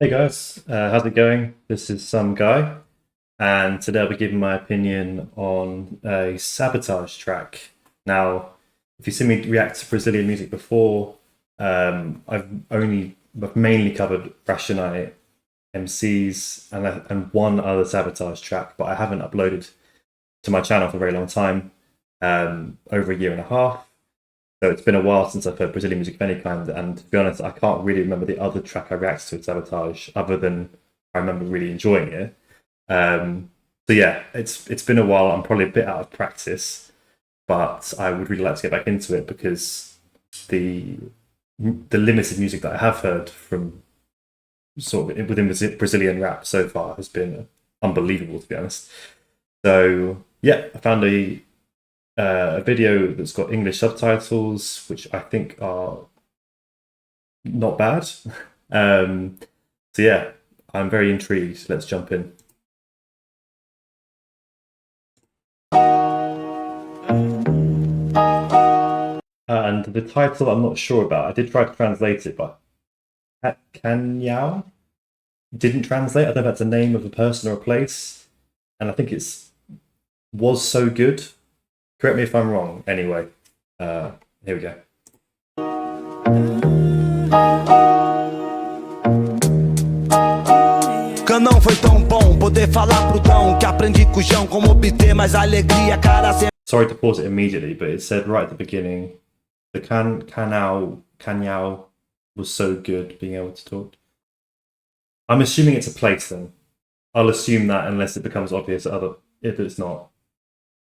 Hey guys, how's it going? This is some guy, and today I'll be giving my opinion on a Sabotage track. Now, if you've seen me react to Brazilian music before, I've mainly covered Rationale MCs and one other Sabotage track, but I haven't uploaded to my channel for a very long time, over a year and a half. So it's been a while since I've heard Brazilian music of any kind, and to be honest, I can't really remember the other track I reacted to at Sabotage, other than I remember really enjoying it. So yeah, it's been a while. I'm probably a bit out of practice, but I would really like to get back into it because the the limited music that I have heard from sort of within Brazilian rap so far has been unbelievable, to be honest. So yeah, I found a video that's got English subtitles, which I think are not bad. So yeah, I'm very intrigued. Let's jump in. And the title I'm not sure about. I did try to translate it, but Canão didn't translate. I don't know if that's a name of a person or a place. And I think it's was so good. Correct me if I'm wrong. Anyway, here we go. Canão foi tão bom poder falar pro Dão que aprendi com o João como obter mais alegria, cara sempre. Sorry to pause it immediately, but it said right at the beginning, the Canão was so good being able to talk. I'm assuming it's a place then. I'll assume that unless it becomes obvious if it's not.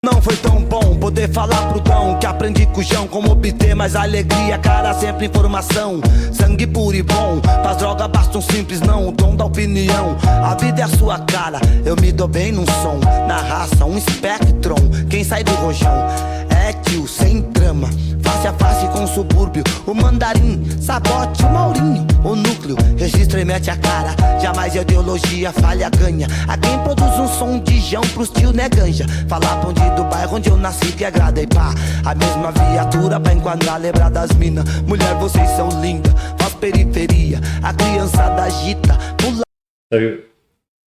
Não foi tão bom poder falar pro Dão que aprendi com o João como obter mais alegria, cara sempre informação, sangue puro e bom, pras drogas basta um simples não, o dom da opinião, a vida é a sua cara, eu me dou bem num som, na raça um espectron, quem sai do rojão, é tio sem trama, face a face com o subúrbio, o mandarim, sabote, o maurinho, o núcleo, registra e mete a cara, jamais ideologia falha ganha, a quem produz um som de João pros tio né ganja, falar pra onde do bairro onde eu nasci que agrada e pá, a mesma viatura pra enquadrar, lembrar das minas, mulher vocês são linda, faz periferia, a criançada agita, pula. So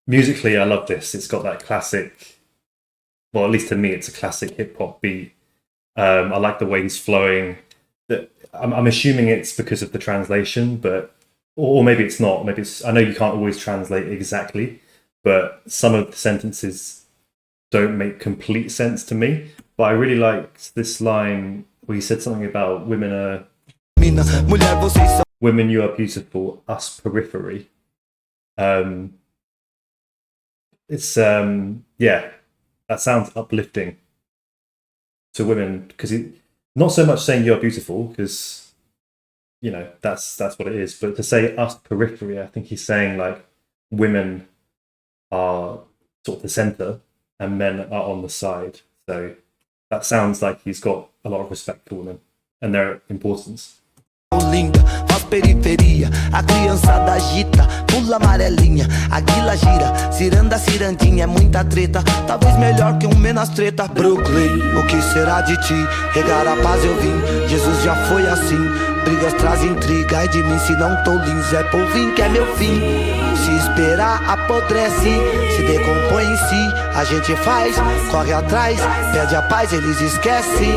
musically I love this. It's got that classic, well, at least to me it's a classic hip hop beat. I like the way he's flowing. I'm assuming it's because of the translation, but or maybe it's not. Maybe it's. I know you can't always translate exactly, but some of the sentences don't make complete sense to me. But I really liked this line where he said something about women are women, you are beautiful, us periphery. It's yeah, that sounds uplifting to women because not so much saying you're beautiful because you know that's what it is, but to say us periphery, I think he's saying like women are sort of the center and men are on the side. So that sounds like he's got a lot of respect for women and their importance. Linda, faz periferia, a criançada agita, pula amarelinha, a guila gira, ciranda cirandinha, é muita treta, talvez melhor que menos treta. Brooklyn, o que será de ti? Regar a paz eu vim, Jesus já foi assim, brigas traz intriga, ai de mim se não tô lindo, Zé Polvinho que é meu fim, se esperar apodrece, se decompõe em si, a gente faz, corre atrás, pede a paz, eles esquecem,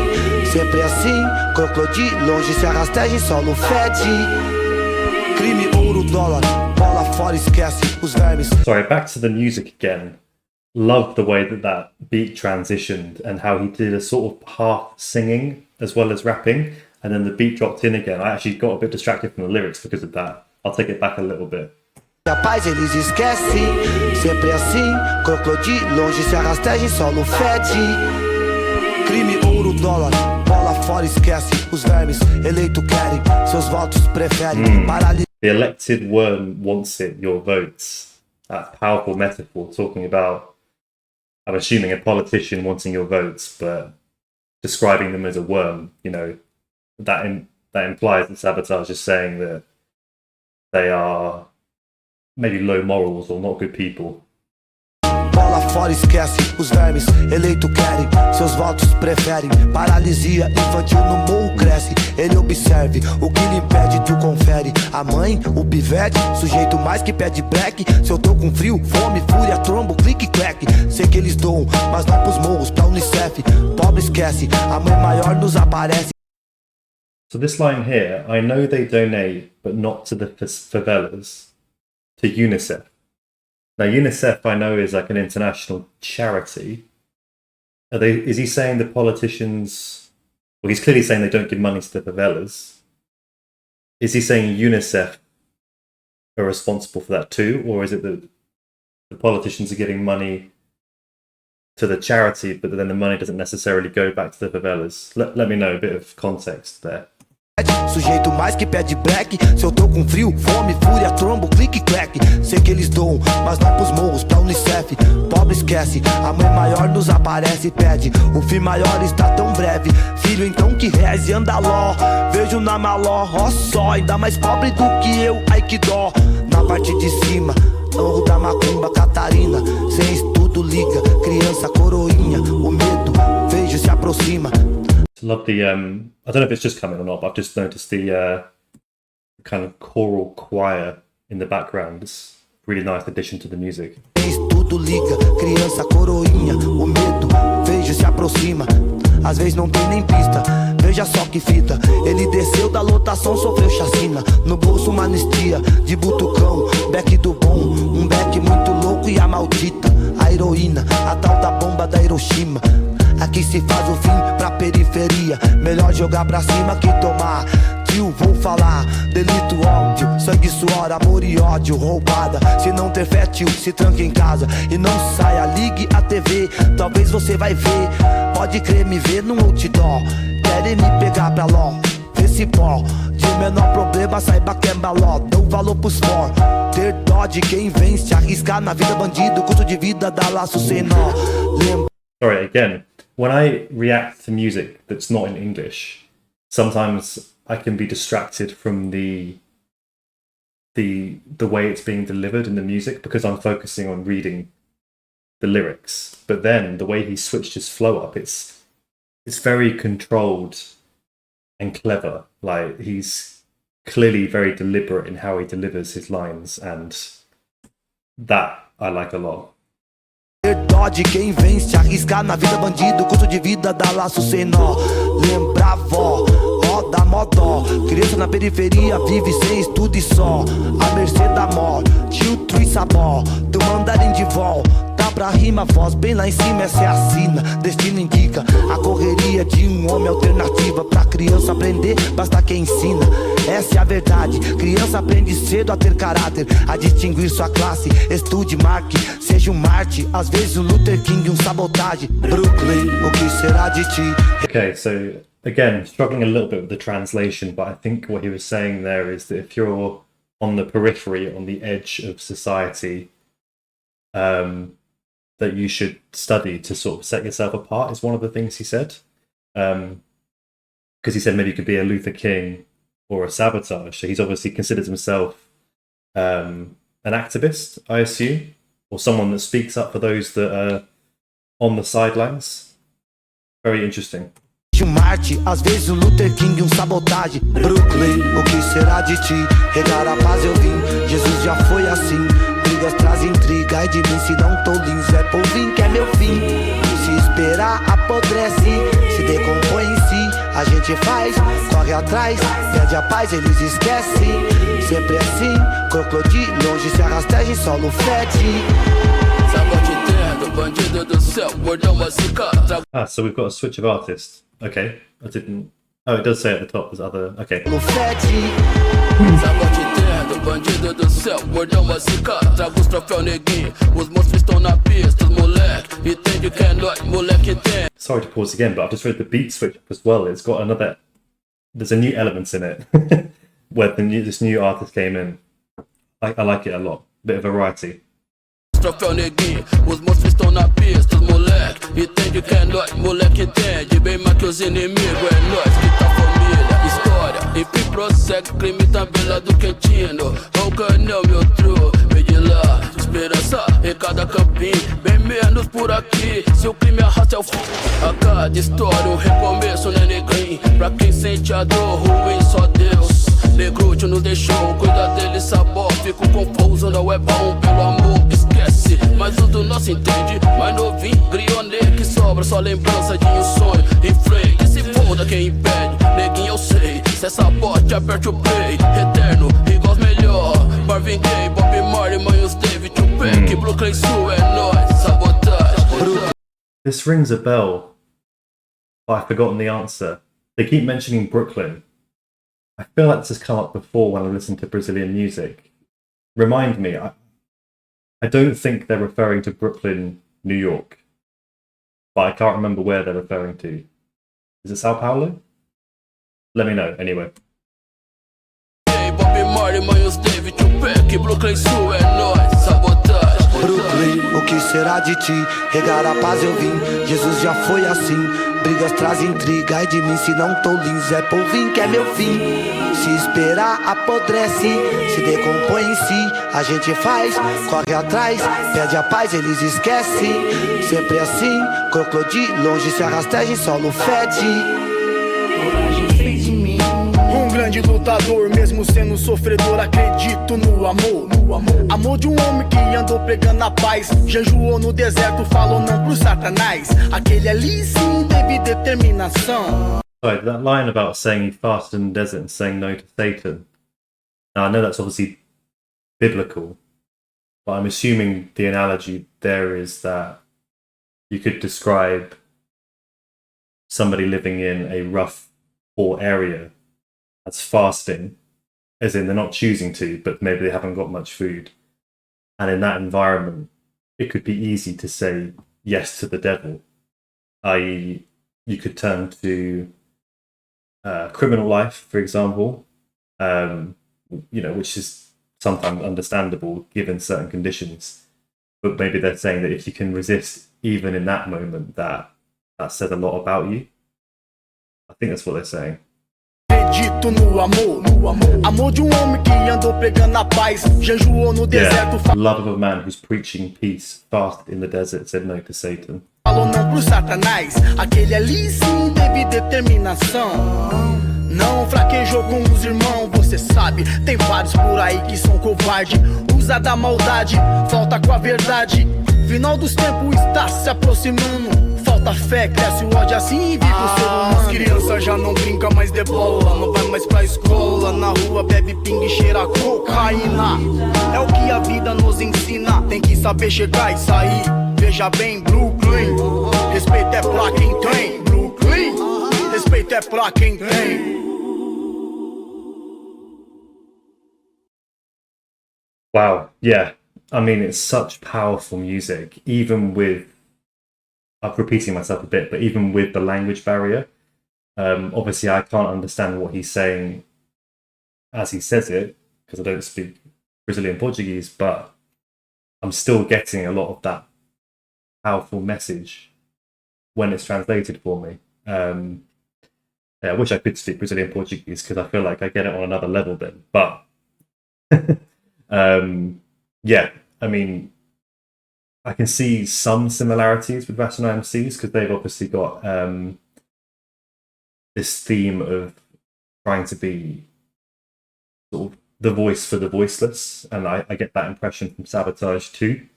sempre assim, crocodilo, longe se arrasteja em solo fede, crime, ouro, dólar, bola fora, esquece os vermes. Sorry, back to the music again. Love the way that beat transitioned and how he did a sort of half singing as well as rapping, and then the beat dropped in again. I actually got a bit distracted from the lyrics because of that. I'll take it back a little bit. A paz eles esquecem, sempre assim, crocodilo, longe se arrasteja em solo fede, crime, ouro, dólar, bola fora, esquece os vermes, eleito querem, seus votos preferem, paralisar. The elected worm wants it, your votes. That powerful metaphor talking about, I'm assuming, a politician wanting your votes, but describing them as a worm, you know, that implies that Sabotage is saying that they are maybe low morals or not good people. Bola bola fora, esquece. Os vermes eleito querem, seus votos preferem. Paralisia infantil no morro cresce. Ele observe, o que lhe impede tu confere. A mãe, o pivete, sujeito mais que pede break. Se eu tô com frio, fome, fúria, trombo, clique, clack. Sei que eles doam, mas não pros morros, pra Unicef. Pobre esquece, a mãe maior nos aparece. So this line here, I know they donate, but not to the favelas, to UNICEF. Now UNICEF, I know, is like an international charity. Is he saying the politicians, well, he's clearly saying they don't give money to the favelas. Is he saying UNICEF are responsible for that too? Or is it that the politicians are giving money to the charity, but then the money doesn't necessarily go back to the favelas? Let me know a bit of context there. Sujeito mais que pede break. Se eu tô com frio, fome, fúria, trombo, clique, clack. Sei que eles doam, mas não pros morros, pra Unicef. Pobre esquece, a mãe maior nos aparece e pede. O fim maior está tão breve. Filho, então que reze, anda ló. Vejo na maló, ó só. Ainda mais pobre do que eu, ai que dó. Na parte de cima, Morro da Macumba, Catarina. Sem estudo liga, criança coroinha. O medo, vejo se aproxima. Love the, I don't know if it's just coming or not, but I've just noticed the kind of choral choir in the background. It's a really nice addition to the music. Tudo liga, criança coroinha. O medo, vejo se aproxima. Às vezes não tem nem pista, veja só que fita. Ele desceu da lotação, sofreu chacina. No bolso uma anistia, de butucão. Beck do bom, um beck muito louco e a maldita. A heroína, a tal da bomba da Hiroshima. Aqui se faz o fim pra periferia. Melhor jogar pra cima que tomar. Tio, vou falar. Delito, ódio, sangue, suor, amor e ódio. Roubada, se não ter fé, tio, se tranca em casa e não saia, ligue a TV. Talvez você vai ver. Pode crer, me ver num outdoor. Querem me pegar pra ló, vê se pó. De menor problema, saiba que é baló. Dou valor pros for. Ter dó de quem vence. Arriscar na vida bandido, custo de vida dá laço sem nó. Sorry, again. When I react to music that's not in English, sometimes I can be distracted from the way it's being delivered in the music because I'm focusing on reading the lyrics. But then the way he switched his flow up, it's very controlled and clever. Like, he's clearly very deliberate in how he delivers his lines, and that I like a lot. Ter dó de quem vence, arriscar na vida bandido, custo de vida dá laço sem nó. Lembra a vó, ó dá mó dó. Criança na periferia vive sem estudo e só. A mercê da morte, tio Trui Sabó. Do mandarim de vol, tá pra rima, voz bem lá em cima, essa é a sina. Destino indica a correria de um homem, alternativa. Pra criança aprender, basta quem ensina. Essa é a verdade, criança aprende cedo a ter caráter, a distinguir sua classe. Estude, marque, seja um Marte. Às vezes um Luther King, um Sabotage. Brooklyn, o que será de ti? Okay, so again, struggling a little bit with the translation, but I think what he was saying there is that if you're on the periphery, on the edge of society, that you should study to sort of set yourself apart is one of the things he said. Because he said maybe you could be a Luther King or a Sabotage. So he's obviously considers himself an activist, I assume, or someone that speaks up for those that are on the sidelines. Very interesting. Um Marte, às vezes um Luther King, um Sabotage. Brooklyn, o que será de ti? Regar a paz eu vim, Jesus já foi assim. Brigas trazem intriga, ai de mim se não tolins. É polvinho que é meu fim. Se esperar apodrece, se decompõe em si. A gente faz, corre atrás, perde a paz, eles esquecem. Sempre assim, crocodilo, longe se arrasteja em solo fede. Ah, so we've got a switch of artists. Okay, I didn't... Oh, it does say at the top there's other... Okay. Bandido do céu, mordeu a zica, traga os troféus neguinho. Os monstros estão na pista, moleque. Entende que é nóis, moleque tem. Sorry to pause again, but I've just read the beat switch up as well. It's got another... There's a new element in it where this new artist came in. I like it a lot. Bit of variety. Troféu neguinho, os monstros estão na pista, moleque. Entende que é nóis, moleque entende. Bem mais que os inimigos, é nós que tá família, história. Enfim prossegue, crime tá bela do Quentino. O canal meu true, vem de lá. esperança em cada campinho, bem menos por aqui. Se o crime arrasta é o fim. A cada história um recomeço, né, neguinho? Pra quem sente a dor ruim, só Deus. Negrúcio nos deixou, cuida dele, sabor. Fico confuso, não é bom, pelo amor, esquece. Mas o do nosso entende, mais novinho, grionê que sobra, só lembrança de um sonho. Enfrente, se foda quem impede, neguinho eu sei. Se é sabote, aperte o play. Eterno, igual os melhor. Marvin Gaye, Bob Marley, Manhos David, Tupac, Brooklyn Sul, é nóis, Sabotage. This rings a bell, but I've forgotten the answer. They keep mentioning Brooklyn. I feel like this has come up before when I listen to Brazilian music. Remind me, I don't think they're referring to Brooklyn, New York, but I can't remember where they're referring to. Is it Sao Paulo? Let me know, anyway. Bob Marley, Manhos David, Tupac, Brooklyn Sul, é nóis, Sabotage. Brooklyn, o que será de ti? Regar a paz eu vim, Jesus já foi assim. Brigas trazem intriga, ai de mim se não tô lindo. Zé Polvinho que é meu fim. Se esperar apodrece, se decompõe em si. A gente faz, corre atrás, pede a paz, eles esquecem. Sempre assim, crocodilo, longe se arrasteja, solo fede. Grande lutador, mesmo sendo sofredor, acredito no amor. Amor de um homem que andou pregando a paz, jejuou no deserto, falou não pro Satanás. Aquele ali sim teve determinação. Sorry, that line about saying he fasted in the desert and saying no to Satan. Now I know that's obviously biblical, but I'm assuming the analogy there is that you could describe somebody living in a rough, poor area as fasting, as in they're not choosing to, but maybe they haven't got much food. And in that environment, it could be easy to say yes to the devil, i.e. you could turn to criminal life, for example, which is sometimes understandable given certain conditions. But maybe they're saying that if you can resist even in that moment, that says a lot about you. I think that's what they're saying. Acredito no amor, amor de homem que andou pregando a paz, jejuou no deserto. Love of a man who's preaching peace, fasted in the desert, said no to Satan. Falou não pro Satanás, aquele ali sim teve determinação. Não fraquejou com os irmãos, você sabe. Tem vários por aí que são covarde, usa da maldade, falta com a verdade. Final dos tempos está se aproximando. Falta fé, cresce o ódio, assim vive o ser humano. As crianças já não brincam mais de bola, não vai mais pra escola. Na rua bebe pingue e cheira cocaína. É o que a vida nos ensina, tem que saber chegar e sair. Veja bem, Brooklyn, respeito é pra quem tem. Brooklyn, respeito é pra quem tem. Wow, yeah. I mean, it's such powerful music, even with, I'm repeating myself a bit, but even with the language barrier. Obviously, I can't understand what he's saying as he says it, because I don't speak Brazilian Portuguese, but I'm still getting a lot of that powerful message when it's translated for me. I wish I could speak Brazilian Portuguese, because I feel like I get it on another level then, but yeah, I mean, I can see some similarities with Rational MCs because they've obviously got this theme of trying to be sort of the voice for the voiceless, and I get that impression from Sabotage too.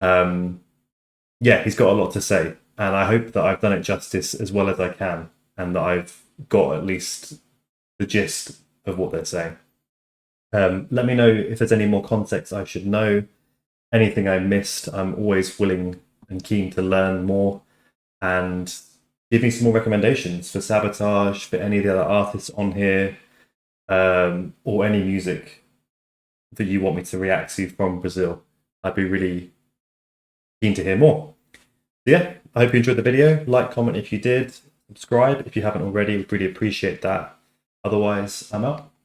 Yeah, he's got a lot to say, and I hope that I've done it justice as well as I can, and that I've got at least the gist of what they're saying. Let me know if there's any more context I should know, anything I missed. I'm always willing and keen to learn more, and give me some more recommendations for Sabotage, for any of the other artists on here, or any music that you want me to react to from Brazil. I'd be really keen to hear more. So yeah, I hope you enjoyed the video. Like, comment if you did, subscribe if you haven't already. Would really appreciate that. Otherwise, I'm out.